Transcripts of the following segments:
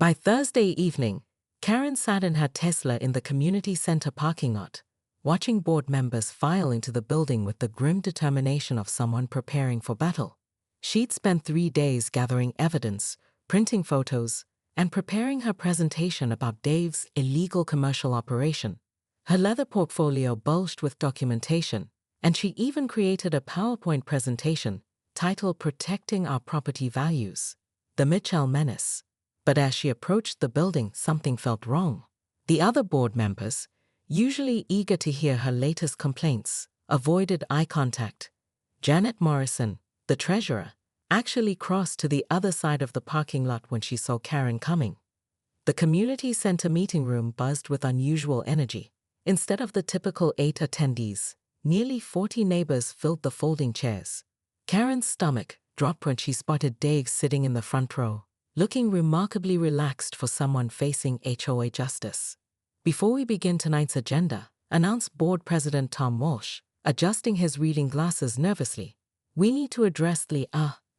By Thursday evening, Karen sat in her Tesla in the community center parking lot, watching board members file into the building with the grim determination of someone preparing for battle. She'd spent 3 days gathering evidence, printing photos, and preparing her presentation about Dave's illegal commercial operation. Her leather portfolio bulged with documentation, and she even created a PowerPoint presentation titled Protecting Our Property Values, the Mitchell Menace. But as she approached the building, something felt wrong. The other board members, usually eager to hear her latest complaints, avoided eye contact. Janet Morrison, the treasurer, actually crossed to the other side of the parking lot when she saw Karen coming. The community center meeting room buzzed with unusual energy. Instead of the typical 8 attendees, nearly 40 neighbors filled the folding chairs. Karen's stomach dropped when she spotted Dave sitting in the front row, looking remarkably relaxed for someone facing HOA justice. "Before we begin tonight's agenda," announced Board President Tom Walsh, adjusting his reading glasses nervously, "we need to address the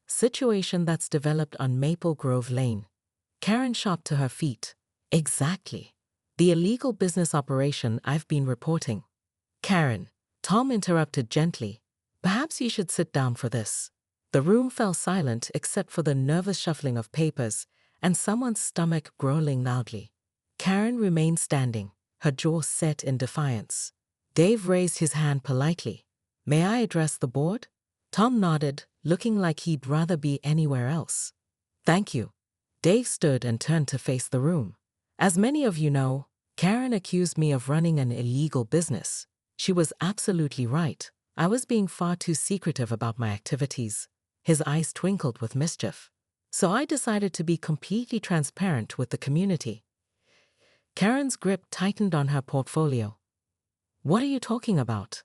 situation that's developed on Maple Grove Lane." Karen shot to her feet. "Exactly. The illegal business operation I've been reporting." "Karen," Tom interrupted gently, "perhaps you should sit down for this." The room fell silent except for the nervous shuffling of papers and someone's stomach growling loudly. Karen remained standing, her jaw set in defiance. Dave raised his hand politely. "May I address the board?" Tom nodded, looking like he'd rather be anywhere else. "Thank you." Dave stood and turned to face the room. "As many of you know, Karen accused me of running an illegal business. She was absolutely right. I was being far too secretive about my activities." His eyes twinkled with mischief. "So I decided to be completely transparent with the community." Karen's grip tightened on her portfolio. "What are you talking about?"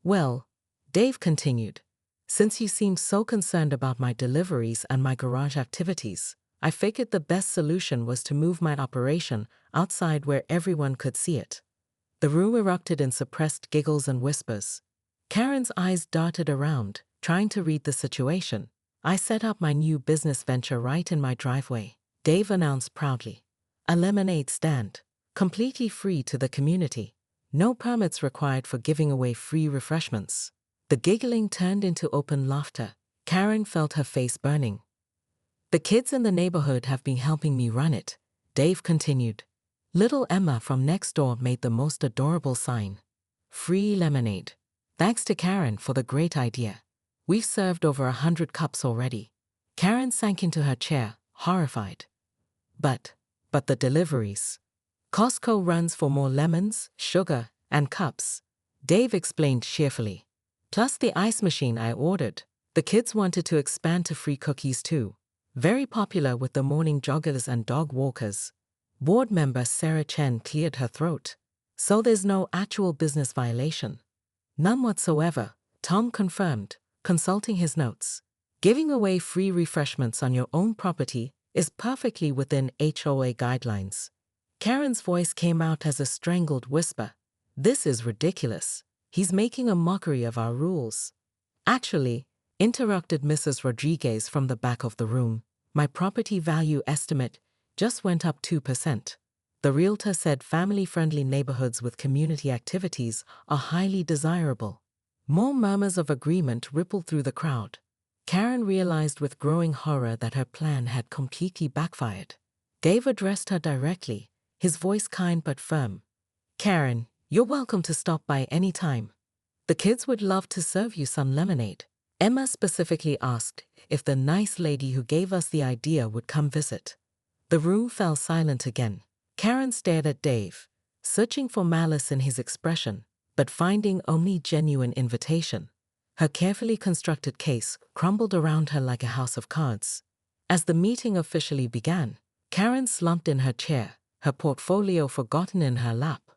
"Well," Dave continued, "since you seem so concerned about my deliveries and my garage activities, I figured the best solution was to move my operation outside where everyone could see it." The room erupted in suppressed giggles and whispers. Karen's eyes darted around, trying to read the situation. "I set up my new business venture right in my driveway," Dave announced proudly. "A lemonade stand, completely free to the community. No permits required for giving away free refreshments." The giggling turned into open laughter. Karen felt her face burning. "The kids in the neighborhood have been helping me run it," Dave continued. Little Emma from next door made the most adorable sign. "Free lemonade. Thanks to Karen for the great idea. We've served over 100 cups already." Karen sank into her chair, horrified. But the deliveries. "Costco runs for more lemons, sugar, and cups," Dave explained cheerfully. "Plus the ice machine I ordered. The kids wanted to expand to free cookies too. Very popular with the morning joggers and dog walkers." Board member Sarah Chen cleared her throat. "So there's no actual business violation?" "None whatsoever," Tom confirmed, consulting his notes. "Giving away free refreshments on your own property is perfectly within HOA guidelines." Karen's voice came out as a strangled whisper. "This is ridiculous. He's making a mockery of our rules." "Actually," interrupted Mrs. Rodriguez from the back of the room, "my property value estimate just went up 2%. The realtor said family-friendly neighborhoods with community activities are highly desirable." More murmurs of agreement rippled through the crowd. Karen realized with growing horror that her plan had completely backfired. Dave addressed her directly, his voice kind but firm. "Karen, you're welcome to stop by any time. The kids would love to serve you some lemonade." Emma specifically asked if the nice lady who gave us the idea would come visit. The room fell silent again. Karen stared at Dave, searching for malice in his expression, but finding only genuine invitation. Her carefully constructed case crumbled around her like a house of cards. As the meeting officially began, Karen slumped in her chair, her portfolio forgotten in her lap.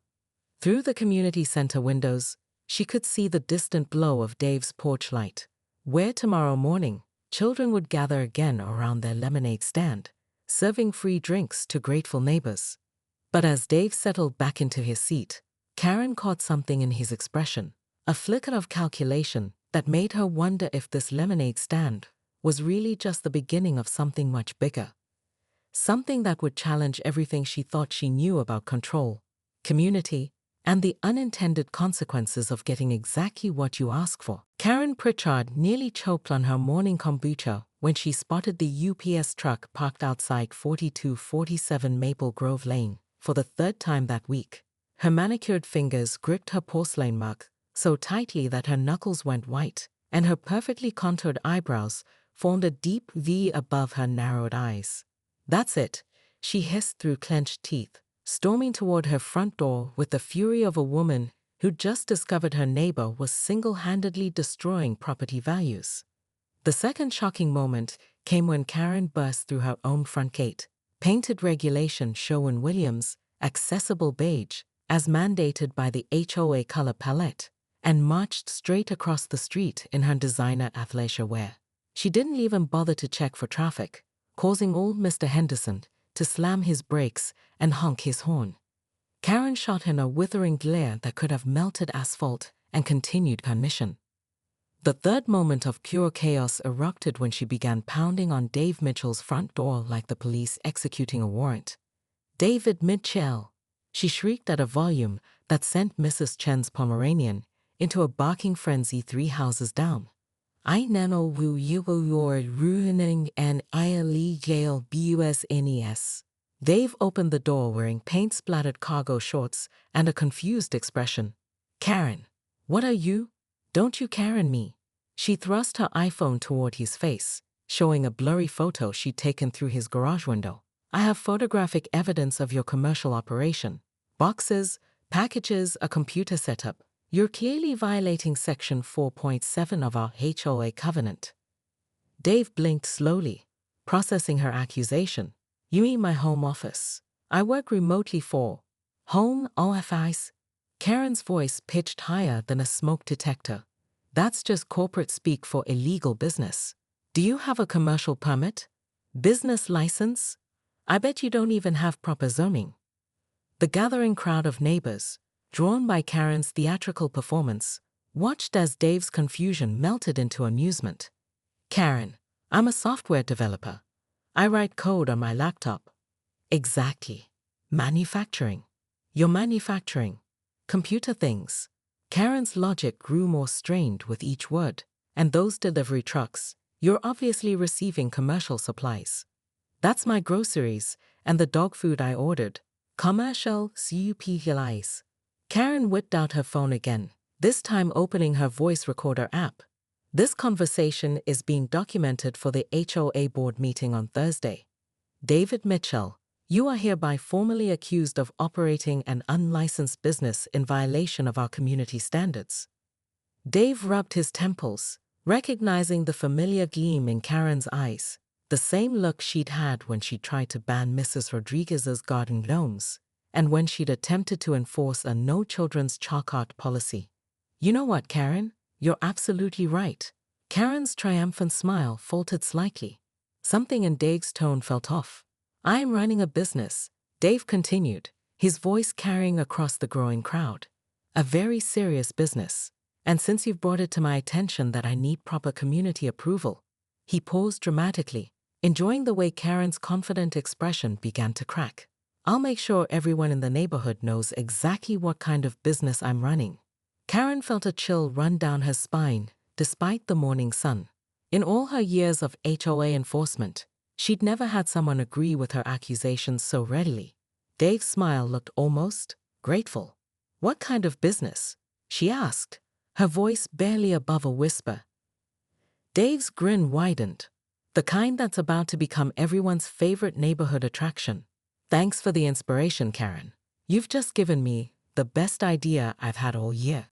Through the community center windows, she could see the distant glow of Dave's porch light, where tomorrow morning, children would gather again around their lemonade stand, serving free drinks to grateful neighbors. But as Dave settled back into his seat, Karen caught something in his expression, a flicker of calculation that made her wonder if this lemonade stand was really just the beginning of something much bigger. something that would challenge everything she thought she knew about control, community, and the unintended consequences of getting exactly what you ask for. Karen Pritchard nearly choked on her morning kombucha when she spotted the UPS truck parked outside 4247 Maple Grove Lane for the third time that week. Her manicured fingers gripped her porcelain mug so tightly that her knuckles went white, and her perfectly contoured eyebrows formed a deep V above her narrowed eyes. "That's it," she hissed through clenched teeth, storming toward her front door with the fury of a woman who just discovered her neighbor was single-handedly destroying property values. The second shocking moment came when Karen burst through her own front gate, painted regulation Sherwin-Williams, accessible beige, as mandated by the HOA color palette, and marched straight across the street in her designer athleisure wear. She didn't even bother to check for traffic, causing old Mr. Henderson to slam his brakes and honk his horn. Karen shot in a withering glare that could have melted asphalt and continued her mission. The third moment of pure chaos erupted when she began pounding on Dave Mitchell's front door like the police executing a warrant. "David Mitchell!" She shrieked at a volume that sent Mrs. Chen's Pomeranian into a barking frenzy 3 houses down. "I know who you are ruining and I'll jail busnes." Dave opened the door wearing paint-splattered cargo shorts and a confused expression. "Karen, what are you? Don't you Karen me?" She thrust her iPhone toward his face, showing a blurry photo she'd taken through his garage window. "I have photographic evidence of your commercial operation. Boxes, packages, a computer setup. You're clearly violating Section 4.7 of our HOA covenant." Dave blinked slowly, processing her accusation. "You mean my home office? I work remotely for home office." Karen's voice pitched higher than a smoke detector. "That's just corporate speak for illegal business. Do you have a commercial permit? Business license? I bet you don't even have proper zoning." The gathering crowd of neighbors, drawn by Karen's theatrical performance, watched as Dave's confusion melted into amusement. "Karen, I'm a software developer. I write code on my laptop." "Exactly. Manufacturing. You're manufacturing computer things." Karen's logic grew more strained with each word. "And those delivery trucks, you're obviously receiving commercial supplies." "That's my groceries and the dog food I ordered. Commercial supplies." Karen whipped out her phone again, this time opening her voice recorder app. "This conversation is being documented for the HOA board meeting on Thursday. David Mitchell, you are hereby formally accused of operating an unlicensed business in violation of our community standards." Dave rubbed his temples, recognizing the familiar gleam in Karen's eyes, the same look she'd had when she tried to ban Mrs. Rodriguez's garden gnomes, and when she'd attempted to enforce a no children's chalk art policy. "You know what, Karen? You're absolutely right." Karen's triumphant smile faltered slightly. Something in Dave's tone felt off. "I'm running a business," Dave continued, his voice carrying across the growing crowd. "A very serious business. And since you've brought it to my attention that I need proper community approval." He paused dramatically, enjoying the way Karen's confident expression began to crack. "I'll make sure everyone in the neighborhood knows exactly what kind of business I'm running." Karen felt a chill run down her spine, despite the morning sun. In all her years of HOA enforcement, she'd never had someone agree with her accusations so readily. Dave's smile looked almost grateful. "What kind of business?" she asked, her voice barely above a whisper. Dave's grin widened. "The kind that's about to become everyone's favorite neighborhood attraction." "Thanks for the inspiration, Karen. You've just given me the best idea I've had all year."